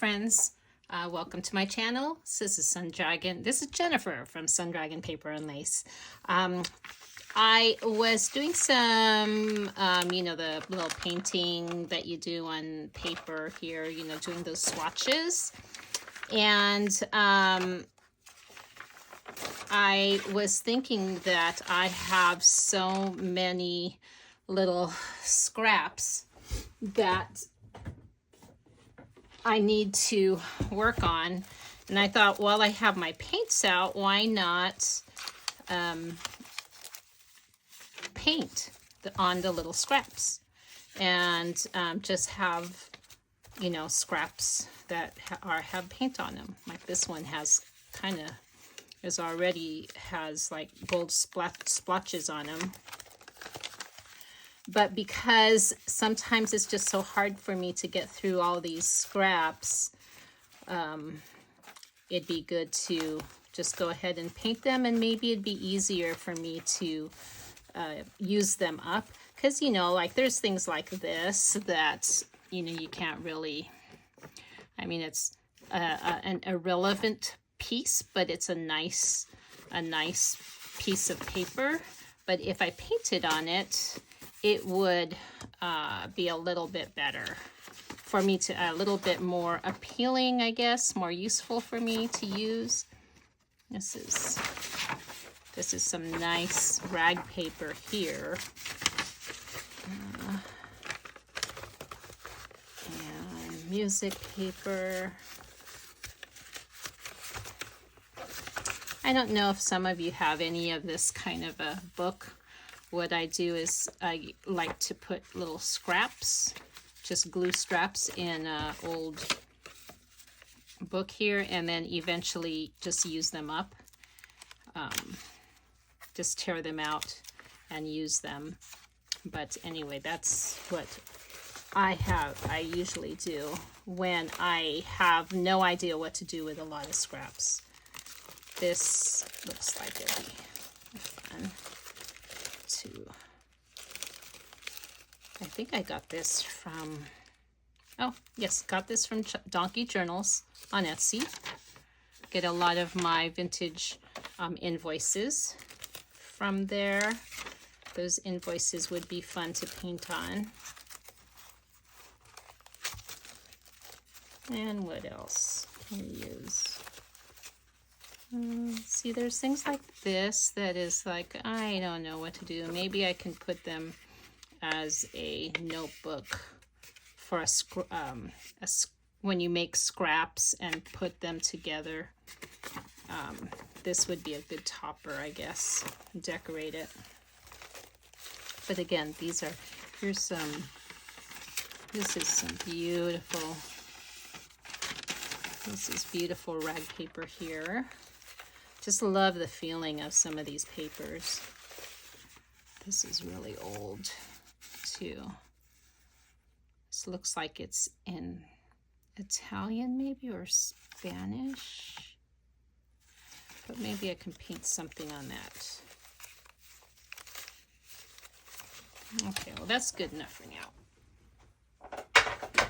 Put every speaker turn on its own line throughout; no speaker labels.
friends. Welcome to my channel. This is Sundragon. This is Jennifer from Sundragon Paper and Lace. I was doing some, the little painting that you do on paper here, doing those swatches. And I was thinking that I have so many little scraps that I need to work on, and I thought, while I have my paints out, why not paint on the little scraps, and just have scraps that have paint on them. Like this one has has like gold splotches on them. But because sometimes it's just so hard for me to get through all these scraps, it'd be good to just go ahead and paint them, and maybe it'd be easier for me to use them up. Because, like there's things like this that, you can't really, it's an irrelevant piece, but it's a nice piece of paper. But if I painted on it, it would be a little bit better for me to, a little bit more appealing, I guess, more useful for me to use. This is some nice rag paper here. And music paper. I don't know if some of you have any of this kind of a book. What I do is I like to put little scraps, just glue straps in an old book here, and then eventually just use them up. Just tear them out and use them. But anyway, that's what I usually do when I have no idea what to do with a lot of scraps. This looks like it'll be fun. I think I got this from, got this from Donkey Journals on Etsy. Get a lot of my vintage invoices from there. Those invoices would be fun to paint on. And what else can we use? See, there's things like this that is like, I don't know what to do. Maybe I can put them as a notebook for when you make scraps and put them together. This would be a good topper, I guess. Decorate it. But again, this is some beautiful, this is beautiful rag paper here. Just love the feeling of some of these papers. This is really old too. This looks like it's in Italian maybe, or Spanish. But maybe I can paint something on that. Okay, well that's good enough for now.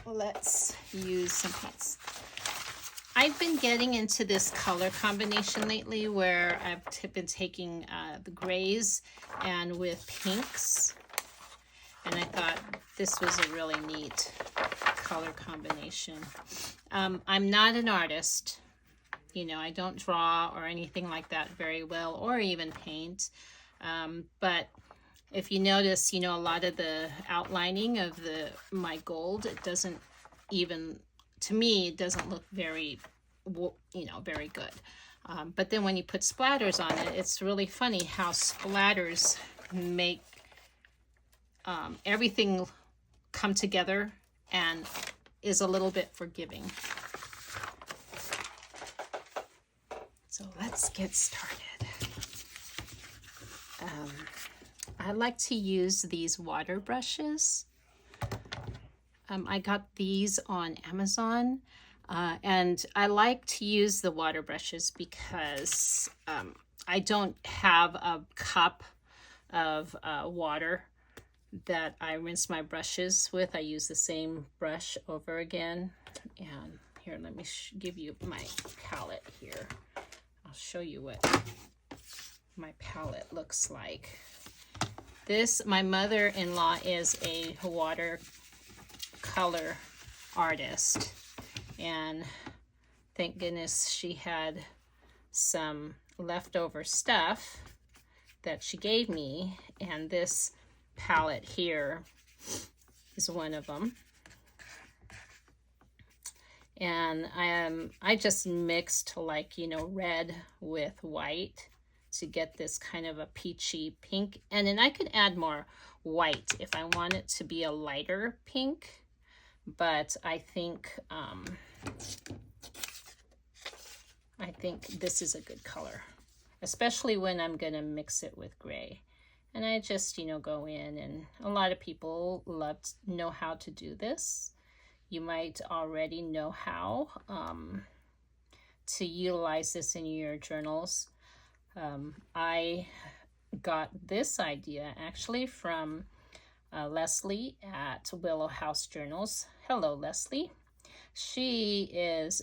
Let's use some paints. I've been getting into this color combination lately where I've been taking the grays and with pinks. And I thought this was a really neat color combination. I'm not an artist. I don't draw or anything like that very well, or even paint. But if you notice, a lot of the outlining of my gold, it doesn't even, to me, it doesn't look very, very good. But then when you put splatters on it, it's really funny how splatters make everything come together and is a little bit forgiving. So let's get started. I like to use these water brushes. I got these on Amazon, and I like to use the water brushes because I don't have a cup of water that I rinse my brushes with. I use the same brush over again, and Here, let me give you my palette here. I'll show you what my palette looks like. This, my mother-in-law is a watercolor artist, and thank goodness she had some leftover stuff that she gave me, and this palette here is one of them. And I just mixed, like, you know, red with white to get this kind of a peachy pink. And then I could add more white if I want it to be a lighter pink. But I think this is a good color, especially when I'm gonna mix it with gray. And I just, you know, go in, and a lot of people know how to do this. You might already know how to utilize this in your journals. I got this idea actually from Leslie at Willow House Journals. Hello, Leslie. She is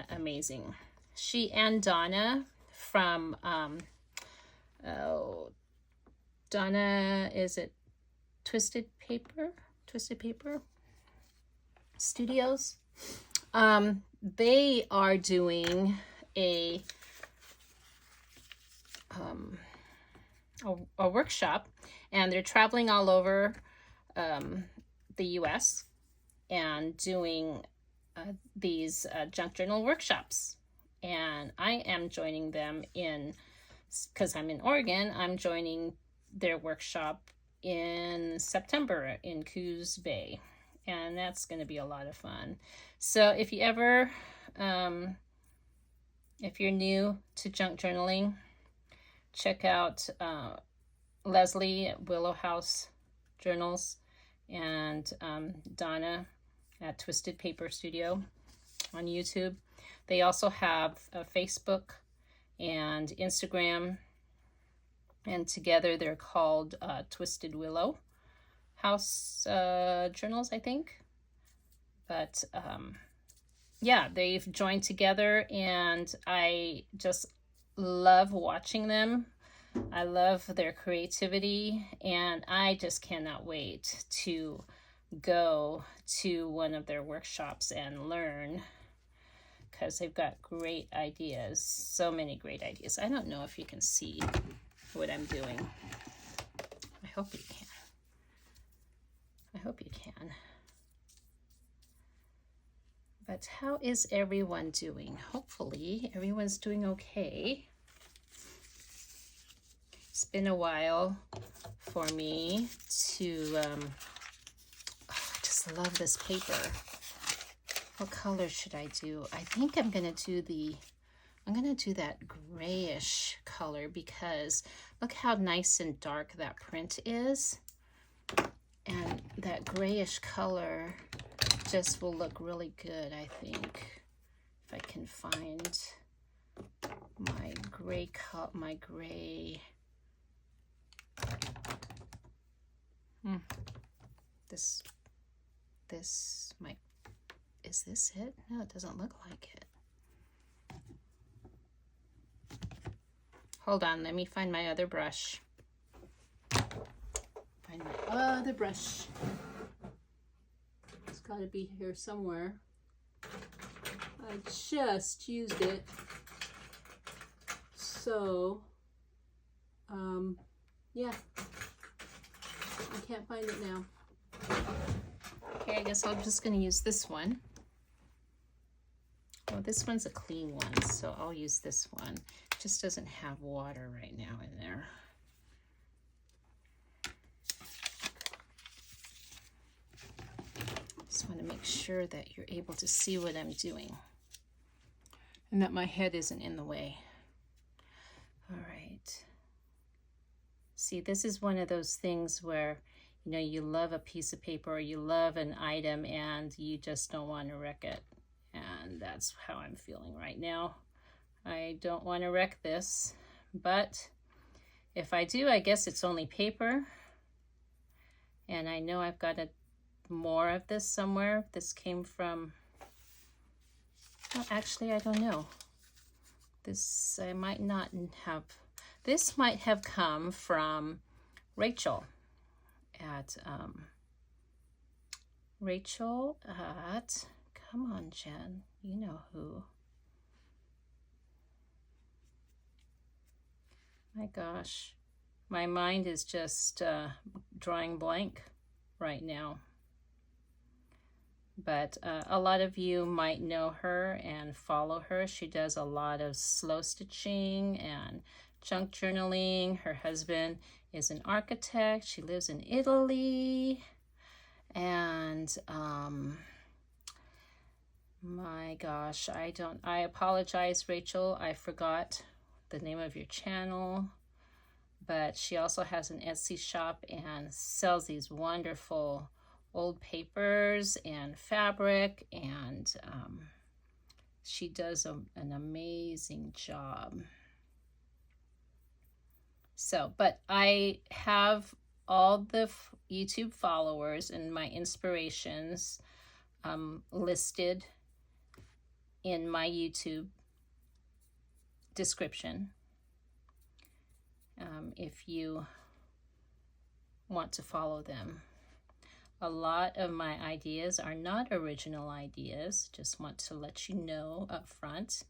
amazing. She and Donna from, Donna, is it Twisted Paper Studios? They are doing a workshop, and they're traveling all over the US and doing these junk journal workshops. And I am joining them because I'm in Oregon, I'm joining their workshop in September in Coos Bay. And that's going to be a lot of fun. So if you ever, if you're new to junk journaling, check out Leslie at Willow House Journals and Donna at Twisted Paper Studio on YouTube. They also have a Facebook and Instagram, and together they're called Twisted Willow House Journals, I think. But yeah, they've joined together, and I just love watching them. I love their creativity, and I just cannot wait to go to one of their workshops and learn, because they've got great ideas, so many great ideas. I don't know if you can see what I'm doing. I hope you can. I hope you can. But how is everyone doing? Hopefully everyone's doing okay. It's been a while for me to, I just love this paper. What color should I do? I think I'm gonna do that grayish color, because look how nice and dark that print is. And that grayish color just will look really good, I think. If I can find my gray is this it? No, it doesn't look like it. Hold on, let me find my other brush. Find my other brush. It's got to be here somewhere. I just used it. So, yeah. I can't find it now. Okay, I guess I'm just going to use this one. Well, this one's a clean one, so I'll use this one. It just doesn't have water right now in there. Just want to make sure that you're able to see what I'm doing and that my head isn't in the way. All right. See, this is one of those things where, you know, you love a piece of paper or you love an item and you just don't want to wreck it. And that's how I'm feeling right now. I don't want to wreck this, but if I do, I guess it's only paper. And I know I've got more of this somewhere. This came from Well, actually, I don't know. This I might not have. This might have come from Rachel at come on, Jen, you know who. My gosh, my mind is just drawing blank right now. But a lot of you might know her and follow her. She does a lot of slow stitching and junk journaling. Her husband is an architect. She lives in Italy. And my gosh, I apologize, Rachel. I forgot the name of your channel. But she also has an Etsy shop and sells these wonderful old papers and fabric, and she does an amazing job. So, but I have all the YouTube followers and my inspirations listed in my YouTube description. If you want to follow them. A lot of my ideas are not original ideas. Just want to let you know up front.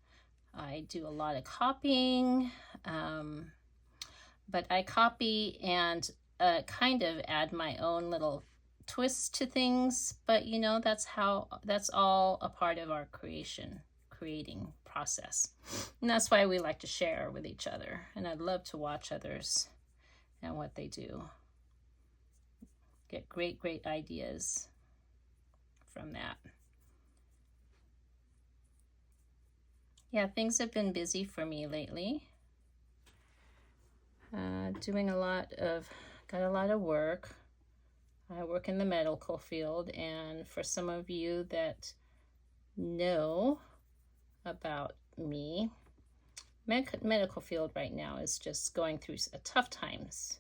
I do a lot of copying, but I copy and kind of add my own little twist to things. But you know, that's all a part of our creating process. And that's why we like to share with each other. And I'd love to watch others and what they do. Get great ideas from that. Yeah, things have been busy for me lately. Got a lot of work. I work in the medical field, and for some of you that know about me, medical field right now is just going through tough times.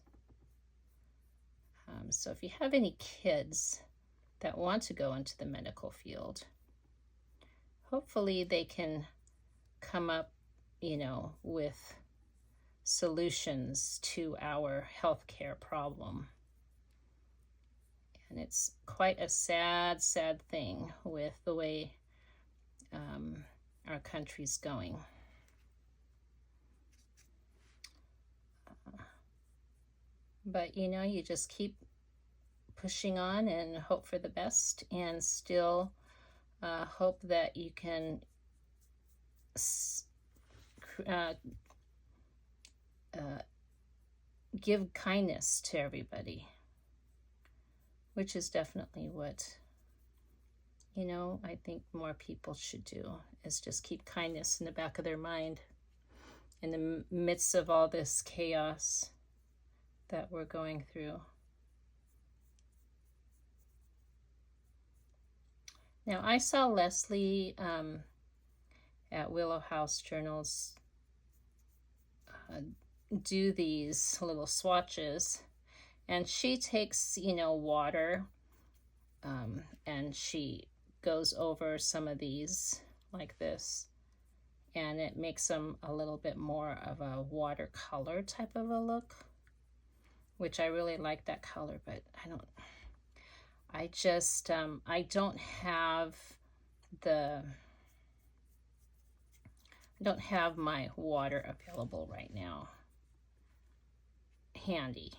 So if you have any kids that want to go into the medical field, hopefully they can come up, with solutions to our healthcare problem. And it's quite a sad thing with the way our country's going. But you just keep pushing on and hope for the best, and still hope that you can give kindness to everybody, which is definitely what I think more people should do, is just keep kindness in the back of their mind in the midst of all this chaos that we're going through. Now, I saw Leslie at Willow House Journals do these little swatches, and she takes, water, and she goes over some of these like this, and it makes them a little bit more of a watercolor type of a look, which I really like that color, but I don't have my water available right now handy.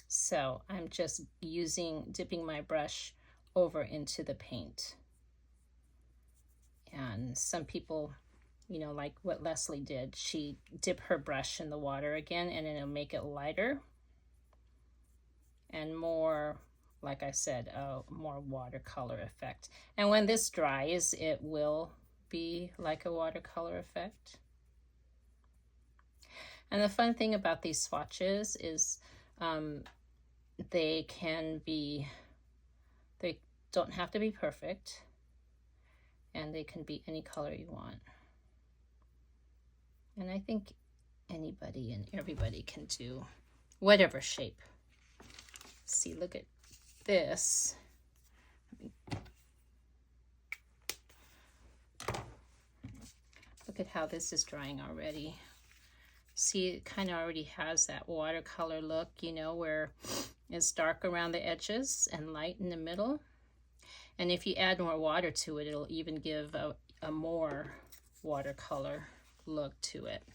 So I'm just dipping my brush over into the paint. And some people, like what Leslie did, she dipped her brush in the water again, and it'll make it lighter and more, like I said, a more watercolor effect. And when this dries, it will be like a watercolor effect. And the fun thing about these swatches is they don't have to be perfect, and they can be any color you want. And I think anybody and everybody can do whatever shape. See, look at this. Look at how this is drying already. See, it kind of already has that watercolor look, you know, where it's dark around the edges and light in the middle. And if you add more water to it, it'll even give a more watercolor look to it.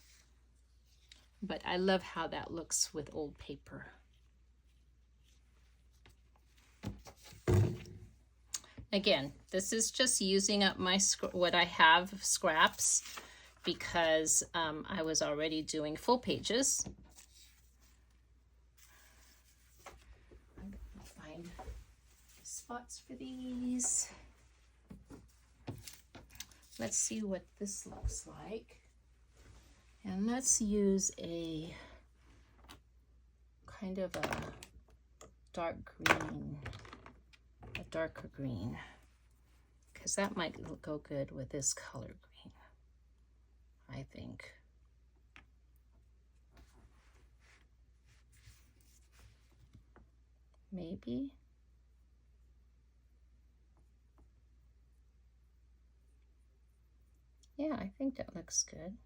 But I love how that looks with old paper. Again, this is just using up my what I have scraps, because I was already doing full pages. I'm gonna find spots for these. Let's see what this looks like. And let's use a kind of a dark green, a darker green, because that might go good with this color green, I think. Maybe. Yeah, I think that looks good.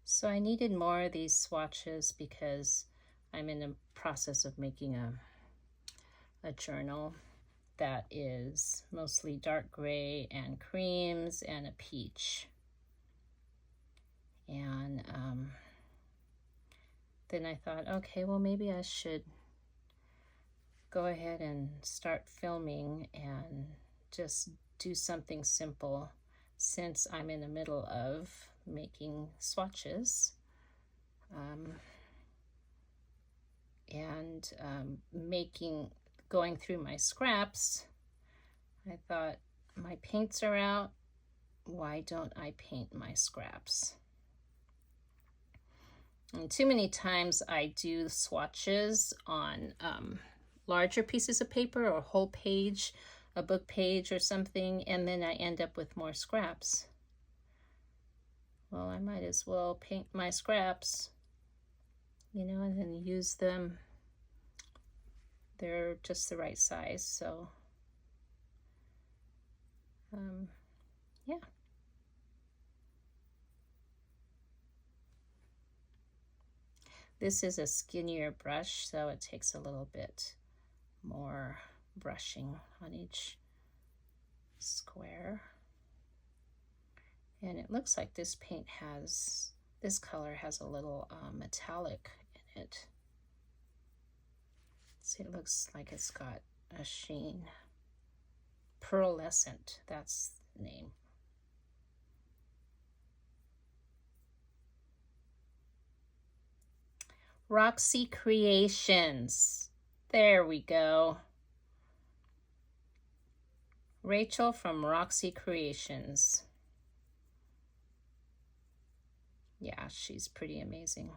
So I needed more of these swatches because I'm in the process of making a journal that is mostly dark gray and creams and a peach. And then I thought, okay, well, maybe I should go ahead and start filming and just do something simple, since I'm in the middle of making swatches and going through my scraps. I thought, my paints are out, why don't I paint my scraps? And too many times I do swatches on larger pieces of paper or a whole page, a book page or something, and then I end up with more scraps. Well, I might as well paint my scraps, you know, and then use them. They're just the right size, so yeah. This is a skinnier brush, so it takes a little bit more brushing on each square. And it looks like this paint has, this color has a little metallic in it. See, it looks like it's got a sheen. Pearlescent, that's the name. Roxy Creations. There we go. Rachel from Roxy Creations. Yeah, she's pretty amazing.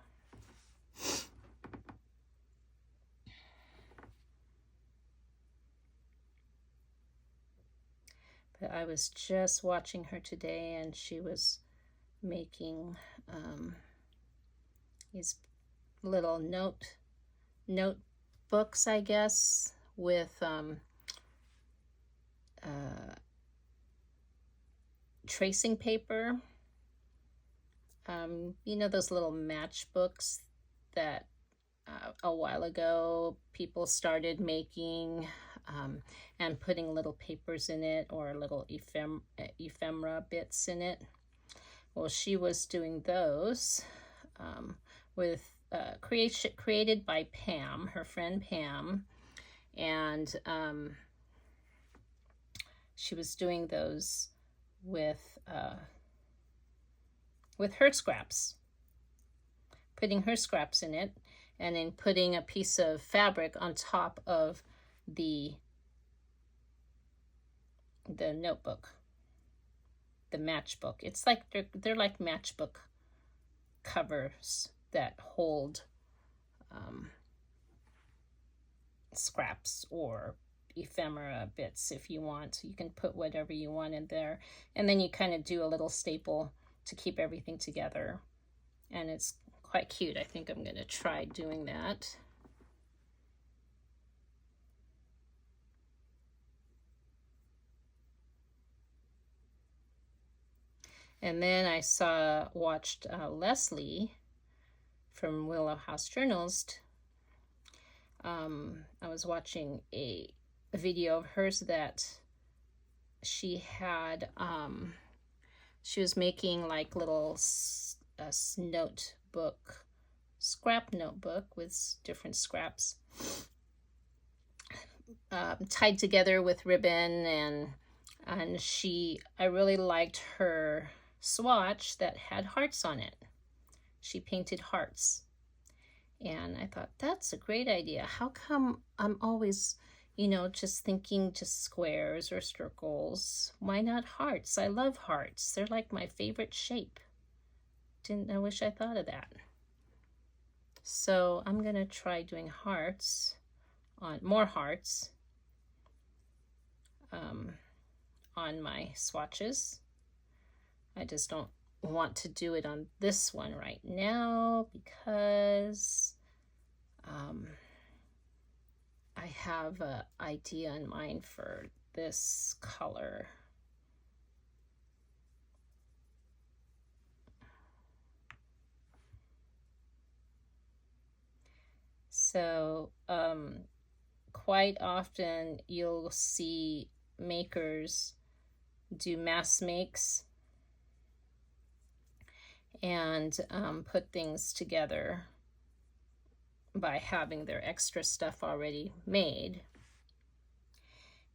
But I was just watching her today, and she was making these little notebooks, I guess, with tracing paper. You know those little matchbooks that a while ago people started making and putting little papers in it, or little ephemera bits in it. Well, she was doing those with created by Pam, her friend Pam, and she was doing those with her scraps, putting her scraps in it, and then putting a piece of fabric on top of the notebook, the matchbook. It's like they're like matchbook covers that hold scraps or ephemera bits if you want. You can put whatever you want in there, and then you kind of do a little staple to keep everything together, and it's quite cute. I think I'm going to try doing that. And then I watched Leslie from Willow House Journals. I was watching a video of hers that she had, she was making like little scrap notebook with different scraps tied together with ribbon, and I really liked her swatch that had hearts on it. She painted hearts, and I thought, that's a great idea. How come I'm always, just thinking just squares or circles? Why not hearts? I love hearts. They're like my favorite shape. I wish I thought of that. So I'm gonna try doing hearts, more hearts on my swatches. I just don't want to do it on this one right now because I have an idea in mind for this color. So quite often you'll see makers do mass makes and put things together by having their extra stuff already made.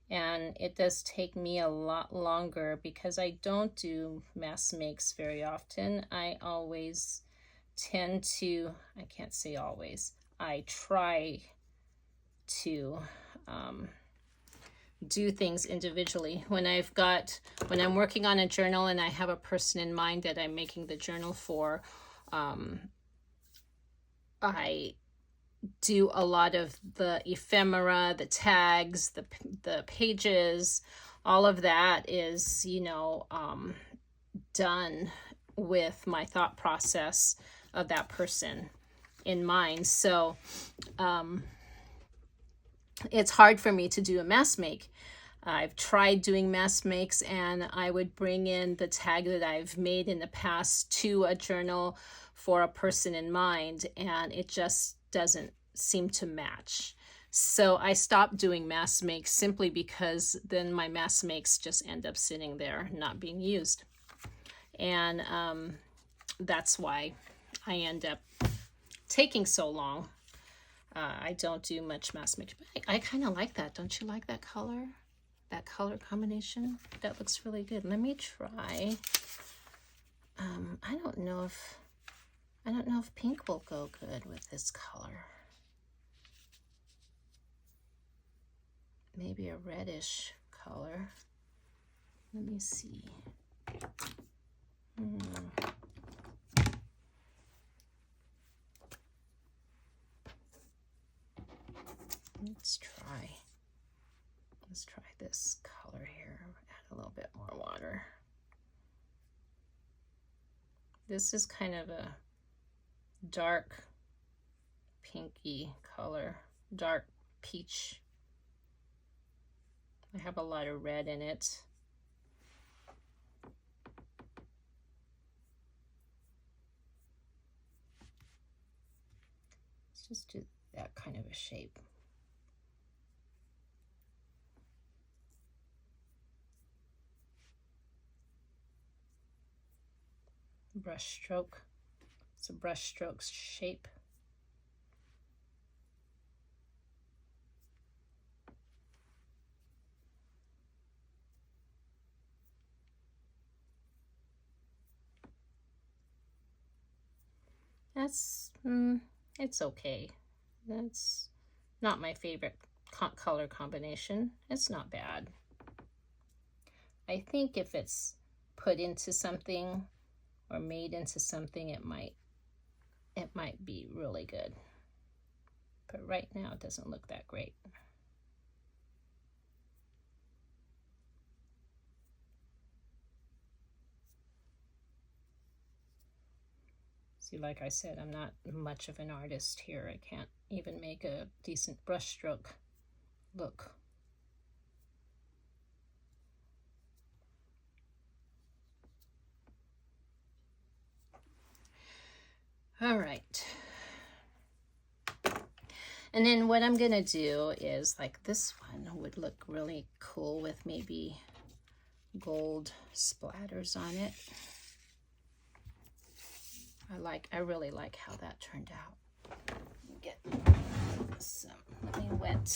And it does take me a lot longer because I don't do mass makes very often. I always tend to, I can't say always, I try to do things individually. When I'm working on a journal and I have a person in mind that I'm making the journal for, I do a lot of the ephemera, the tags, the pages. All of that is, done with my thought process of that person in mind. So it's hard for me to do a mass make. I've tried doing mass makes, and I would bring in the tag that I've made in the past to a journal for a person in mind, and it just doesn't seem to match. So I stopped doing mass makes simply because then my mass makes just end up sitting there not being used. And that's why I end up taking so long. I don't do much mass make, but I kind of like that. Don't you like that color? That color combination? That looks really good. Let me try. I don't know if pink will go good with this color. Maybe a reddish color. Let me see. Let's try this color here. Add a little bit more water. This is kind of a dark pinky color, dark peach. I have a lot of red in it. Let's just do that kind of a shape. Brush stroke. It's a brush stroke shape. That's, it's okay. That's not my favorite color combination. It's not bad. I think if it's put into something or made into something, it might be really good. But right now it doesn't look that great. See, like I said, I'm not much of an artist here. I can't even make a decent brush stroke look. All right. And then what I'm gonna do is, like, this one would look really cool with maybe gold splatters on it. I really like how that turned out. Get some, let me wet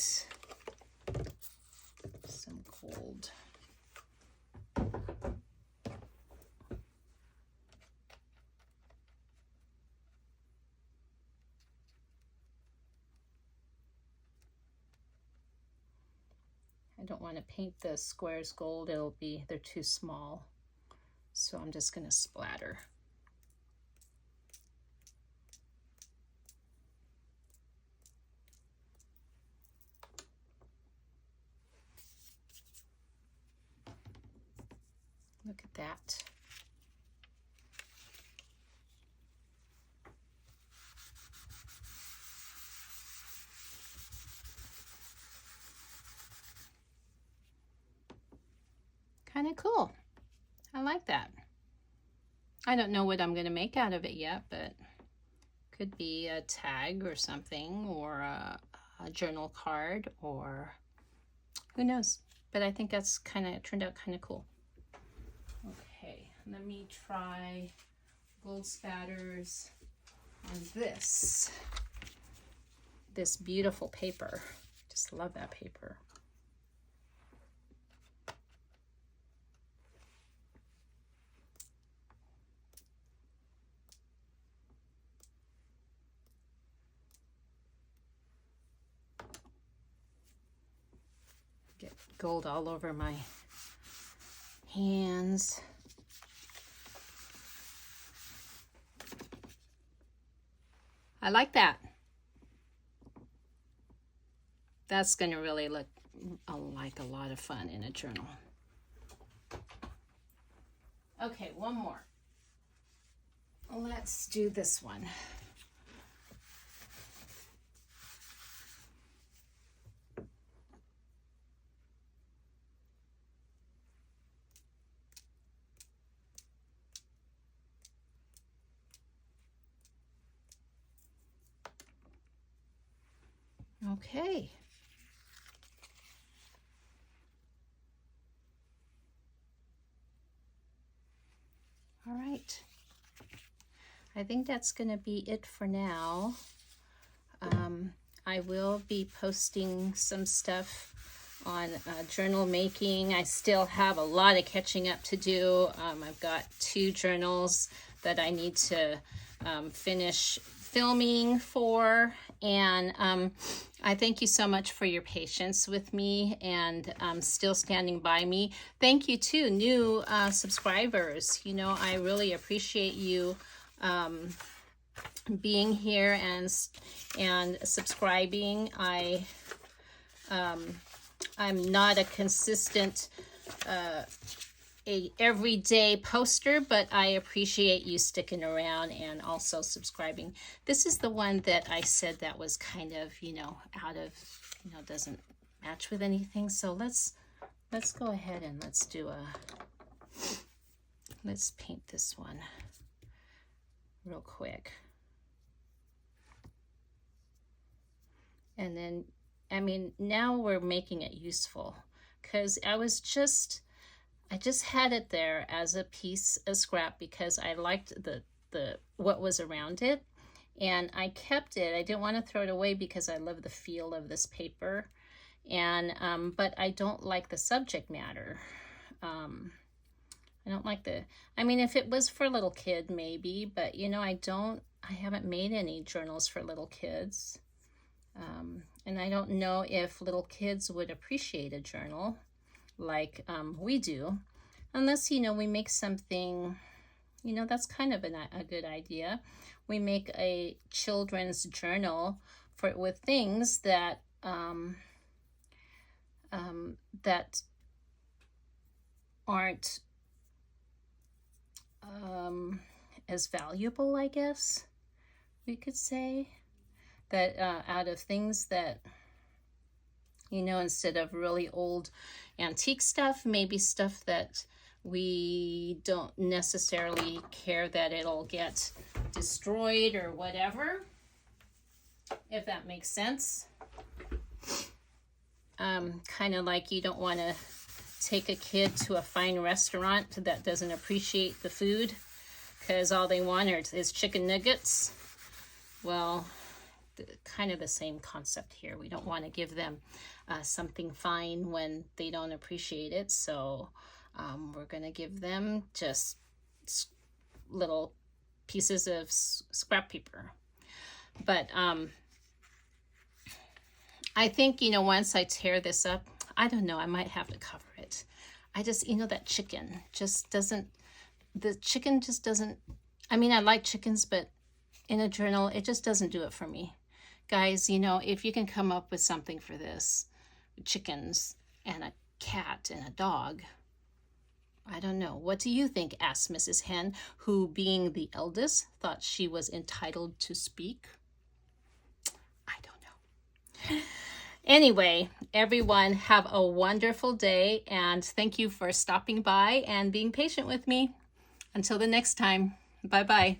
some gold. I don't want to paint the squares gold, they're too small. So I'm just gonna splatter. Look at that. Kind of cool. I like that. I don't know what I'm going to make out of it yet, but could be a tag or something, or a journal card, or who knows. But I think that's turned out kind of cool. Okay, let me try gold spatters on this beautiful paper. Just love that paper. Get gold all over my hands. I like that. That's going to really look like a lot of fun in a journal. Okay, one more. Let's do this one. Okay. All right. I think that's going to be it for now. I will be posting some stuff on journal making. I still have a lot of catching up to do. I've got 2 journals that I need to finish filming for, and I thank you so much for your patience with me and still standing by me. Thank you to new subscribers. You know, I really appreciate you being here and subscribing. I'm not a consistent a everyday poster, but I appreciate you sticking around and also subscribing. This is the one that I said that was kind of, you know, out of, you know, doesn't match with anything. So let's go ahead and let's paint this one real quick. And then, I mean, now we're making it useful, because I just had it there as a piece of scrap because I liked the what was around it, and I kept it. I didn't want to throw it away because I love the feel of this paper, and but I don't like the subject matter. I don't like I mean, if it was for a little kid, maybe, but you know, I haven't made any journals for little kids. And I don't know if little kids would appreciate a journal like we do, unless, you know, we make something, you know, that's kind of a good idea. We make a children's journal with things that that aren't as valuable, I guess we could say. That out of things that, you know, instead of really old antique stuff, maybe stuff that we don't necessarily care that it'll get destroyed or whatever, if that makes sense. Kind of like you don't want to take a kid to a fine restaurant that doesn't appreciate the food because all they want is chicken nuggets. Well, kind of the same concept here. We don't want to give them something fine when they don't appreciate it. So we're going to give them just little pieces of scrap paper. But I think, once I tear this up, I don't know, I might have to cover it. I just, that chicken just doesn't, I mean, I like chickens, but in a journal, it just doesn't do it for me. Guys, if you can come up with something for this, chickens and a cat and a dog, I don't know. What do you think? Asked Mrs. Hen, who, being the eldest, thought she was entitled to speak. I don't know. Anyway, everyone, have a wonderful day, and thank you for stopping by and being patient with me. Until the next time, bye-bye.